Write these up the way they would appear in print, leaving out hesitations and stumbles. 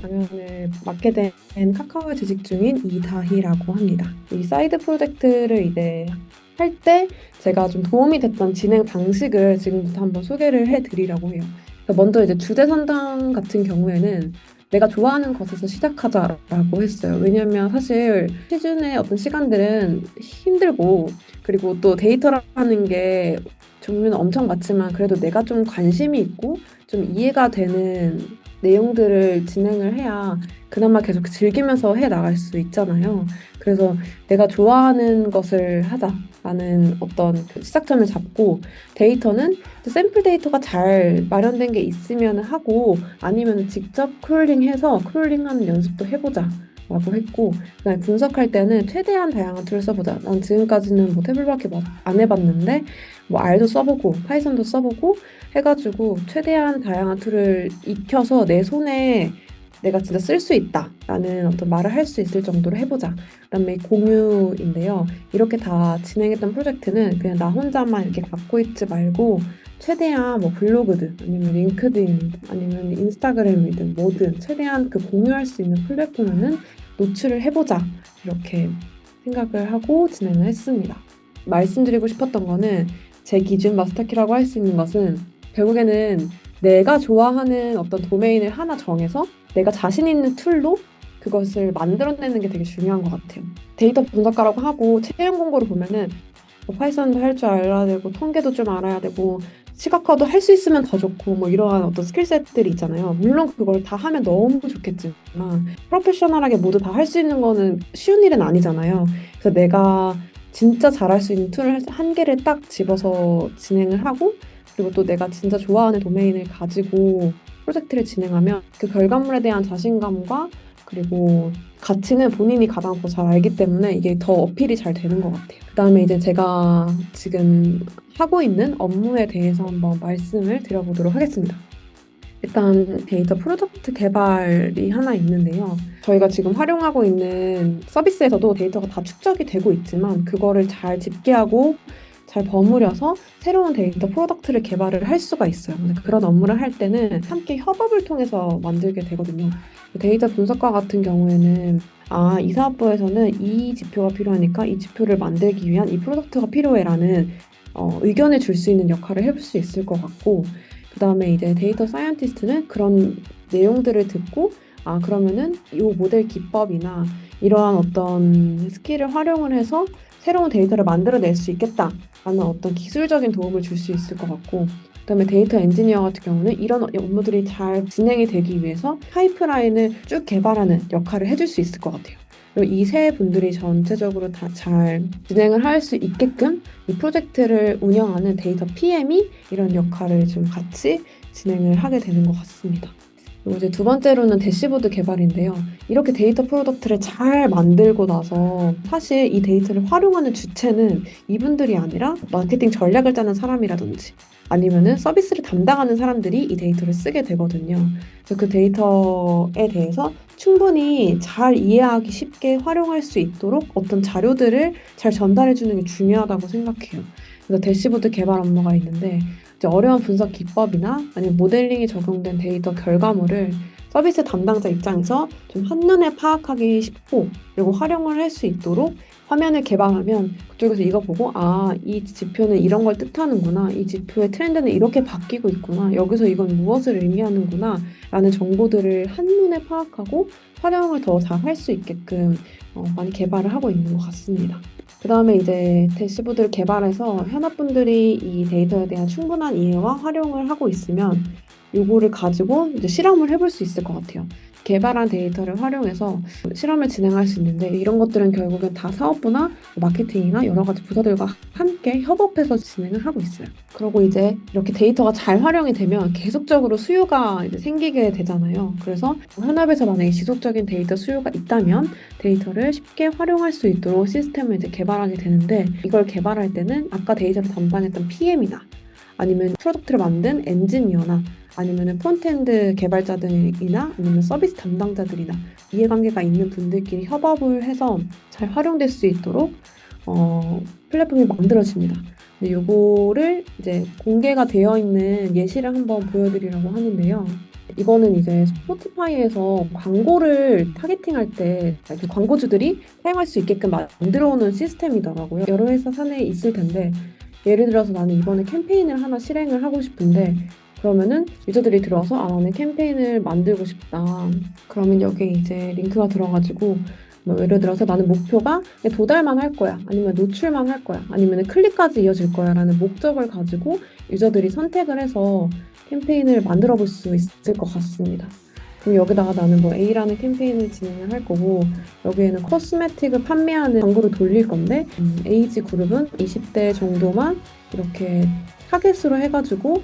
강연을 맡게 된 카카오에 재직 중인 이다희라고 합니다. 이 사이드 프로젝트를 이제 할 때 제가 좀 도움이 됐던 진행 방식을 지금부터 한번 소개를 해드리려고 해요. 먼저 이제 주제 선정 같은 경우에는 내가 좋아하는 것에서 시작하자라고 했어요. 왜냐면 사실 시즌의 어떤 시간들은 힘들고 그리고 또 데이터라는 게 종류는 엄청 많지만 그래도 내가 좀 관심이 있고 좀 이해가 되는 내용들을 진행을 해야 그나마 계속 즐기면서 해 나갈 수 있잖아요. 그래서 내가 좋아하는 것을 하자라는 어떤 그 시작점을 잡고 데이터는 샘플 데이터가 잘 마련된 게 있으면 하고 아니면 직접 크롤링해서 크롤링하는 연습도 해보자. 라고 했고 그다음에 분석할 때는 최대한 다양한 툴을 써보자. 난 지금까지는 뭐 태블밖에 안 해봤는데 뭐 R도 써보고 파이썬도 써보고 해가지고 최대한 다양한 툴을 익혀서 내 손에 내가 진짜 쓸 수 있다라는 어떤 말을 할 수 있을 정도로 해보자. 그다음에 공유인데요. 이렇게 다 진행했던 프로젝트는 그냥 나 혼자만 이렇게 갖고 있지 말고 최대한 뭐 블로그든 아니면 링크드인이든 아니면 인스타그램이든 뭐든 최대한 그 공유할 수 있는 플랫폼에는 노출을 해보자. 이렇게 생각을 하고 진행을 했습니다. 말씀드리고 싶었던 거는 제 기준 마스터키라고 할 수 있는 것은 결국에는 내가 좋아하는 어떤 도메인을 하나 정해서 내가 자신 있는 툴로 그것을 만들어내는 게 되게 중요한 것 같아요. 데이터 분석가라고 하고 채용 공고를 보면은 뭐 파이썬도 할 줄 알아야 되고 통계도 좀 알아야 되고 시각화도 할 수 있으면 더 좋고 뭐 이러한 어떤 스킬셋들이 있잖아요. 물론 그걸 다 하면 너무 좋겠지만 프로페셔널하게 모두 다 할 수 있는 거는 쉬운 일은 아니잖아요. 그래서 내가 진짜 잘할 수 있는 툴을 한 개를 딱 집어서 진행을 하고 그리고 또 내가 진짜 좋아하는 도메인을 가지고 프로젝트를 진행하면 그 결과물에 대한 자신감과 그리고 가치는 본인이 가장 더 잘 알기 때문에 이게 더 어필이 잘 되는 것 같아요. 그다음에 이제 제가 지금 하고 있는 업무에 대해서 한번 말씀을 드려보도록 하겠습니다. 일단 데이터 프로덕트 개발이 하나 있는데요. 저희가 지금 활용하고 있는 서비스에서도 데이터가 다 축적이 되고 있지만 그거를 잘 집계하고 잘 버무려서 새로운 데이터 프로덕트를 개발을 할 수가 있어요. 근데 그런 업무를 할 때는 함께 협업을 통해서 만들게 되거든요. 데이터 분석과 같은 경우에는 이 사업부에서는 이 지표가 필요하니까 이 지표를 만들기 위한 이 프로덕트가 필요해라는 의견을 줄 수 있는 역할을 해볼 수 있을 것 같고 그다음에 이제 데이터 사이언티스트는 그런 내용들을 듣고 그러면은 이 모델 기법이나 이러한 어떤 스킬을 활용을 해서 새로운 데이터를 만들어낼 수 있겠다라는 어떤 기술적인 도움을 줄 수 있을 것 같고 그다음에 데이터 엔지니어 같은 경우는 이런 업무들이 잘 진행이 되기 위해서 파이프라인을 쭉 개발하는 역할을 해줄 수 있을 것 같아요. 그리고 이 세 분들이 전체적으로 다 잘 진행을 할 수 있게끔 이 프로젝트를 운영하는 데이터 PM이 이런 역할을 좀 같이 진행을 하게 되는 것 같습니다. 그리고 이제 두 번째로는 대시보드 개발인데요. 이렇게 데이터 프로덕트를 잘 만들고 나서 사실 이 데이터를 활용하는 주체는 이분들이 아니라 마케팅 전략을 짜는 사람이라든지 아니면은 서비스를 담당하는 사람들이 이 데이터를 쓰게 되거든요. 그래서 그 데이터에 대해서 충분히 잘 이해하기 쉽게 활용할 수 있도록 어떤 자료들을 잘 전달해 주는 게 중요하다고 생각해요. 그래서 대시보드 개발 업무가 있는데 이제 어려운 분석 기법이나 아니면 모델링이 적용된 데이터 결과물을 서비스 담당자 입장에서 좀 한눈에 파악하기 쉽고 그리고 활용을 할 수 있도록 화면을 개방하면 그쪽에서 이거 보고 이 지표는 이런 걸 뜻하는구나. 이 지표의 트렌드는 이렇게 바뀌고 있구나. 여기서 이건 무엇을 의미하는구나. 라는 정보들을 한눈에 파악하고 활용을 더 잘 할 수 있게끔 많이 개발을 하고 있는 것 같습니다. 그 다음에 이제 대시보드를 개발해서 현업분들이 이 데이터에 대한 충분한 이해와 활용을 하고 있으면 요거를 가지고 이제 실험을 해볼 수 있을 것 같아요. 개발한 데이터를 활용해서 실험을 진행할 수 있는데 이런 것들은 결국은 다 사업부나 마케팅이나 여러 가지 부서들과 함께 협업해서 진행을 하고 있어요. 그리고 이제 이렇게 데이터가 잘 활용이 되면 계속적으로 수요가 이제 생기게 되잖아요. 그래서 현업에서 만약에 지속적인 데이터 수요가 있다면 데이터를 쉽게 활용할 수 있도록 시스템을 이제 개발하게 되는데 이걸 개발할 때는 아까 데이터를 담당했던 PM이나 아니면 프로덕트를 만든 엔지니어나 아니면은 프론트엔드 개발자들이나 아니면 서비스 담당자들이나 이해관계가 있는 분들끼리 협업을 해서 잘 활용될 수 있도록 플랫폼이 만들어집니다. 근데 요거를 이제 공개가 되어 있는 예시를 한번 보여드리려고 하는데요. 이거는 이제 스포티파이에서 광고를 타겟팅할 때 이렇게 광고주들이 사용할 수 있게끔 만들어 오는 시스템이더라고요. 여러 회사 사내에 있을 텐데 예를 들어서 나는 이번에 캠페인을 하나 실행을 하고 싶은데 그러면은 유저들이 들어와서 아 나는 캠페인을 만들고 싶다. 그러면 여기에 이제 링크가 들어가지고 뭐 예를 들어서 나는 목표가 도달만 할 거야. 아니면 노출만 할 거야. 아니면 클릭까지 이어질 거야. 라는 목적을 가지고 유저들이 선택을 해서 캠페인을 만들어 볼 수 있을 것 같습니다. 그럼 여기다가 나는 뭐 A라는 캠페인을 진행을 할 거고 여기에는 코스메틱을 판매하는 광고를 돌릴 건데 에이지 그룹은 20대 정도만 이렇게 타겟으로 해가지고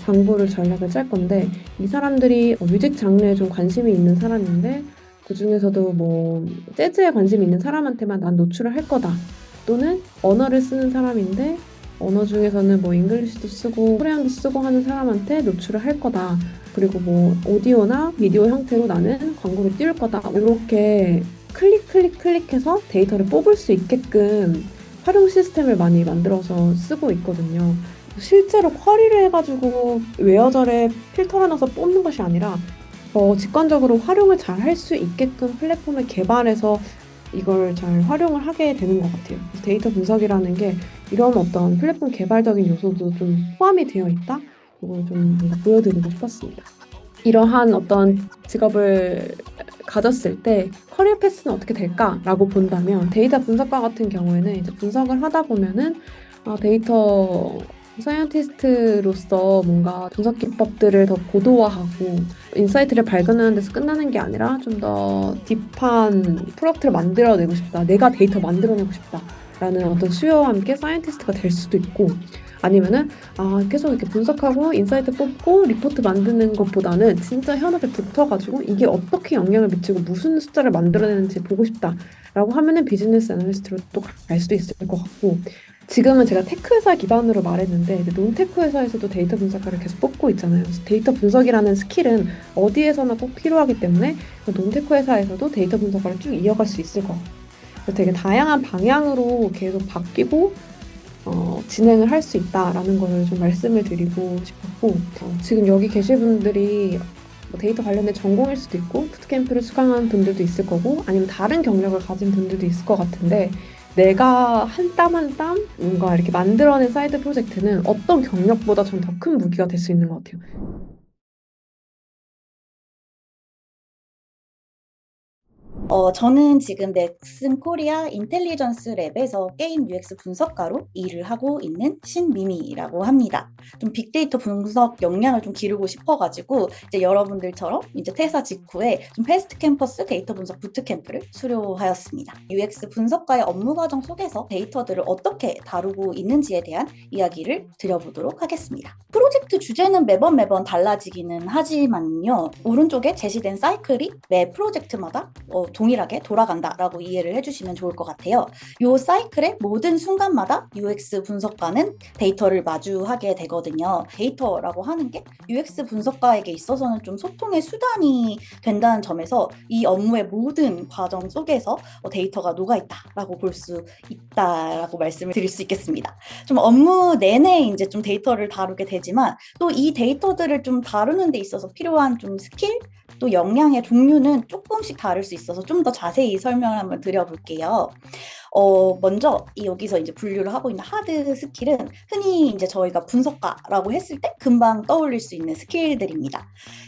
광고를 전략을 짤 건데 이 사람들이 뮤직 장르에 좀 관심이 있는 사람인데 그 중에서도 뭐 재즈에 관심 있는 사람한테만 난 노출을 할 거다. 또는 언어를 쓰는 사람인데 언어 중에서는 뭐 잉글리시도 쓰고 코리안도 쓰고 하는 사람한테 노출을 할 거다. 그리고 뭐 오디오나 비디오 형태로 나는 광고를 띄울 거다. 이렇게 클릭해서 데이터를 뽑을 수 있게끔 활용 시스템을 많이 만들어서 쓰고 있거든요. 실제로 쿼리를 해가지고 웨어절에 필터를 넣어서 뽑는 것이 아니라 직관적으로 활용을 잘 할 수 있게끔 플랫폼을 개발해서 이걸 잘 활용을 하게 되는 것 같아요. 그래서 데이터 분석이라는 게 이런 어떤 플랫폼 개발적인 요소도 좀 포함이 되어 있다? 이걸 좀 뭔가 보여드리고 싶었습니다. 이러한 어떤 직업을 가졌을 때 커리어 패스는 어떻게 될까라고 본다면 데이터 분석과 같은 경우에는 이제 분석을 하다 보면은 데이터 사이언티스트로서 뭔가 분석 기법들을 더 고도화하고 인사이트를 발견하는 데서 끝나는 게 아니라 좀 더 딥한 프로덕트를 만들어내고 싶다. 내가 데이터 만들어내고 싶다. 라는 어떤 수요와 함께 사이언티스트가 될 수도 있고 아니면은 계속 이렇게 분석하고 인사이트 뽑고 리포트 만드는 것보다는 진짜 현업에 붙어가지고 이게 어떻게 영향을 미치고 무슨 숫자를 만들어내는지 보고 싶다라고 하면은 비즈니스 애널리스트로 또 갈 수도 있을 것 같고 지금은 제가 테크 회사 기반으로 말했는데 이제 논테크 회사에서도 데이터 분석가를 계속 뽑고 있잖아요. 그래서 데이터 분석이라는 스킬은 어디에서나 꼭 필요하기 때문에 논테크 회사에서도 데이터 분석가를 쭉 이어갈 수 있을 것 같아요. 그래서 되게 다양한 방향으로 계속 바뀌고 진행을 할 수 있다라는 걸 좀 말씀을 드리고 싶었고 지금 여기 계신 분들이 뭐 데이터 관련된 전공일 수도 있고 부트캠프를 수강한 분들도 있을 거고 아니면 다른 경력을 가진 분들도 있을 것 같은데 내가 한 땀 한 땀 뭔가 이렇게 만들어낸 사이드 프로젝트는 어떤 경력보다 좀 더 큰 무기가 될 수 있는 것 같아요. 저는 지금 넥슨 코리아 인텔리전스 랩에서 게임 UX 분석가로 일을 하고 있는 신미미라고 합니다. 좀 빅데이터 분석 역량을 좀 기르고 싶어가지고 이제 여러분들처럼 이제 퇴사 직후에 좀 패스트 캠퍼스 데이터 분석 부트캠프를 수료하였습니다. UX 분석가의 업무 과정 속에서 데이터들을 어떻게 다루고 있는지에 대한 이야기를 드려보도록 하겠습니다. 프로젝트 주제는 매번 달라지기는 하지만요. 오른쪽에 제시된 사이클이 매 프로젝트마다 동일하게 돌아간다라고 이해를 해주시면 좋을 것 같아요. 이 사이클의 모든 순간마다 UX 분석가는 데이터를 마주하게 되거든요. 데이터라고 하는 게 UX 분석가에게 있어서는 좀 소통의 수단이 된다는 점에서 이 업무의 모든 과정 속에서 데이터가 녹아있다라고 볼 수 있다라고 말씀을 드릴 수 있겠습니다. 좀 업무 내내 이제 좀 데이터를 다루게 되지만 또 이 데이터들을 좀 다루는 데 있어서 필요한 좀 스킬 또 역량의 종류는 조금씩 다를 수 있어서 좀 더 자세히 설명을 한번 드려볼게요. 먼저 여기서 이제 분류를 하고 있는 하드 스킬은 흔히 이제 저희가 분석가라고 했을 때 금방 떠올릴 수 있는 스킬들입니다.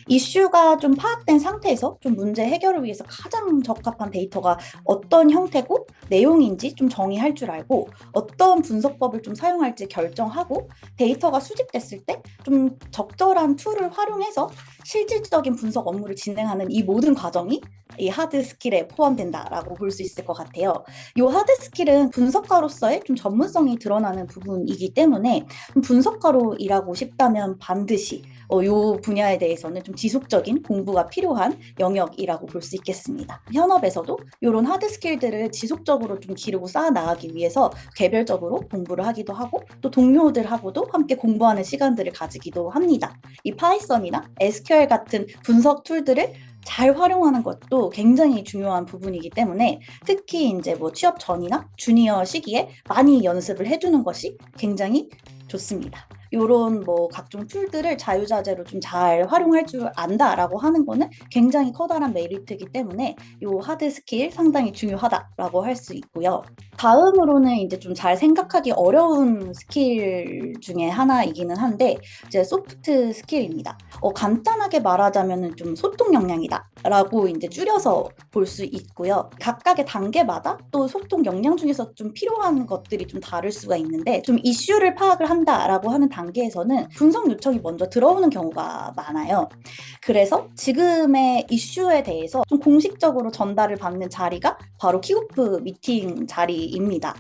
이슈가 좀 파악된 상태에서 좀 문제 해결을 위해서 가장 적합한 데이터가 어떤 형태고 내용인지 좀 정의할 줄 알고 어떤 분석법을 좀 사용할지 결정하고 데이터가 수집됐을 때 좀 적절한 툴을 활용해서 실질적인 분석 업무를 진행하는 이 모든 과정이 이 하드 스킬에 포함된다라고 볼 수 있을 것 같아요. 이 하드 스킬은 분석가로서의 좀 전문성이 드러나는 부분이기 때문에 분석가로 일하고 싶다면 반드시 이 분야에 대해서는 좀 지속적인 공부가 필요한 영역이라고 볼 수 있겠습니다. 현업에서도 이런 하드 스킬들을 지속적으로 좀 기르고 쌓아 나가기 위해서 개별적으로 공부를 하기도 하고 또 동료들하고도 함께 공부하는 시간들을 가지기도 합니다. 이 파이썬이나 SQL 같은 분석 툴들을 잘 활용하는 것도 굉장히 중요한 부분이기 때문에 특히 이제 뭐 취업 전이나 주니어 시기에 많이 연습을 해두는 것이 굉장히 좋습니다. 이런 뭐 각종 툴들을 자유자재로 좀 잘 활용할 줄 안다라고 하는 거는 굉장히 커다란 메리트이기 때문에 이 하드 스킬 상당히 중요하다라고 할 수 있고요. 다음으로는 이제 좀 잘 생각하기 어려운 스킬 중에 하나이기는 한데 이제 소프트 스킬입니다. 간단하게 말하자면은 좀 소통 역량이다라고 이제 줄여서 볼 수 있고요. 각각의 단계마다 또 소통 역량 중에서 좀 필요한 것들이 좀 다를 수가 있는데 좀 이슈를 파악을 한다라고 하는 단계에서는 분석 요청이 먼저 들어오는 경우가 많아요. 그래서 지금의 이슈에 대해서 좀 공식적으로 전달을 받는 자리가 바로 킥오프 미팅 자리입니다.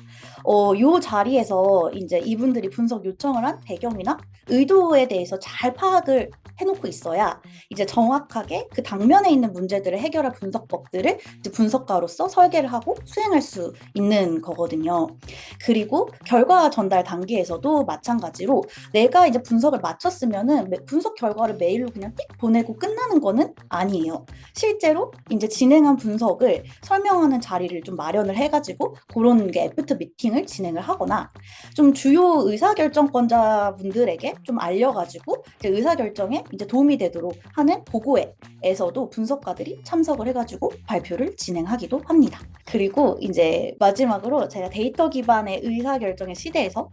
요 자리에서 이제 이분들이 분석 요청을 한 배경이나 의도에 대해서 잘 파악을 해놓고 있어야 이제 정확하게 그 당면에 있는 문제들을 해결할 분석법들을 이제 분석가로서 설계를 하고 수행할 수 있는 거거든요. 그리고 결과 전달 단계에서도 마찬가지로 내가 이제 분석을 마쳤으면은 분석 결과를 메일로 그냥 띡 보내고 끝나는 거는 아니에요. 실제로 이제 진행한 분석을 설명하는 자리를 좀 마련을 해가지고 그런 게 애프터 미팅을 진행을 하거나 좀 주요 의사결정권자분들에게 좀 알려가지고 이제 의사결정에 이제 도움이 되도록 하는 보고회에서도 분석가들이 참석을 해가지고 발표를 진행하기도 합니다. 그리고 이제 마지막으로 제가 데이터 기반의 의사결정의 시대에서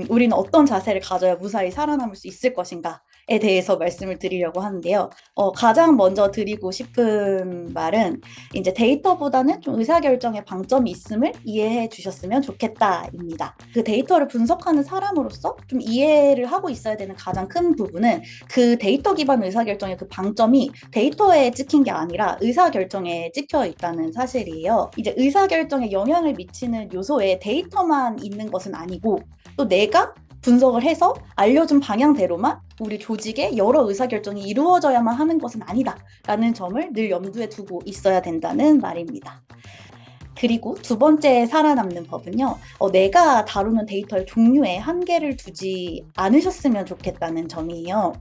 우리는 어떤 자세를 가져야 무사히 살아남을 수 있을 것인가에 대해서 말씀을 드리려고 하는데요. 가장 먼저 드리고 싶은 말은 이제 데이터보다는 좀 의사결정에 방점이 있음을 이해해 주셨으면 좋겠다입니다. 그 데이터를 분석하는 사람으로서 좀 이해를 하고 있어야 되는 가장 큰 부분은 그 데이터 기반 의사결정의 그 방점이 데이터에 찍힌 게 아니라 의사결정에 찍혀 있다는 사실이에요. 이제 의사결정에 영향을 미치는 요소에 데이터만 있는 것은 아니고 또 내가 분석을 해서 알려준 방향대로만 우리 조직의 여러 의사결정이 이루어져야만 하는 것은 아니다라는 점을 늘 염두에 두고 있어야 된다는 말입니다. 그리고 두 번째 살아남는 법은요. 내가 다루는 데이터의 종류에 한계를 두지 않으셨으면 좋겠다는 점이에요.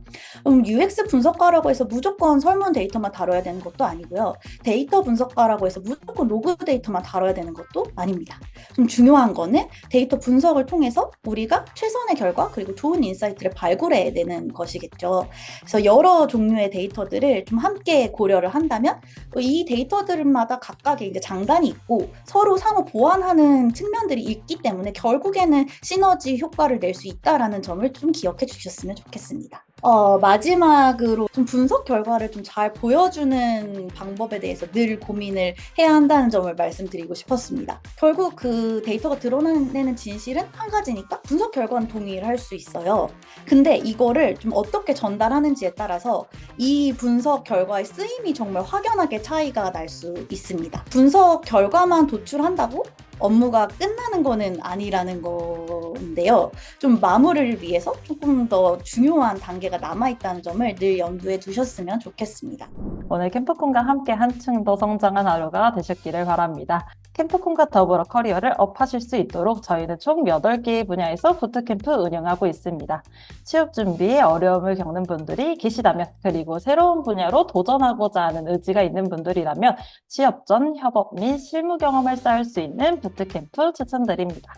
UX 분석가라고 해서 무조건 설문 데이터만 다뤄야 되는 것도 아니고요. 데이터 분석가라고 해서 무조건 로그 데이터만 다뤄야 되는 것도 아닙니다. 좀 중요한 거는 데이터 분석을 통해서 우리가 최선의 결과 그리고 좋은 인사이트를 발굴해내는 것이겠죠. 그래서 여러 종류의 데이터들을 좀 함께 고려를 한다면 이 데이터들마다 각각의 이제 장단이 있고 서로 상호 보완하는 측면들이 있기 때문에 결국에는 시너지 효과를 낼 수 있다라는 점을 좀 기억해 주셨으면 좋겠습니다. 마지막으로 좀 분석 결과를 좀 잘 보여주는 방법에 대해서 늘 고민을 해야 한다는 점을 말씀드리고 싶었습니다. 결국 그 데이터가 드러내는 진실은 한 가지니까 분석 결과는 동일할 수 있어요. 근데 이거를 좀 어떻게 전달하는지에 따라서 이 분석 결과의 쓰임이 정말 확연하게 차이가 날 수 있습니다. 분석 결과만 도출한다고 업무가 끝나는 거는 아니라는 건데요. 좀 마무리를 위해서 조금 더 중요한 단계가 남아있다는 점을 늘 염두에 두셨으면 좋겠습니다. 오늘 캠프콘과 함께 한층 더 성장한 하루가 되셨기를 바랍니다. 캠프콘과 더불어 커리어를 업하실 수 있도록 저희는 총 8개의 분야에서 부트캠프 운영하고 있습니다. 취업 준비에 어려움을 겪는 분들이 계시다면 그리고 새로운 분야로 도전하고자 하는 의지가 있는 분들이라면 취업 전 협업 및 실무 경험을 쌓을 수 있는 부트캠프 추천드립니다.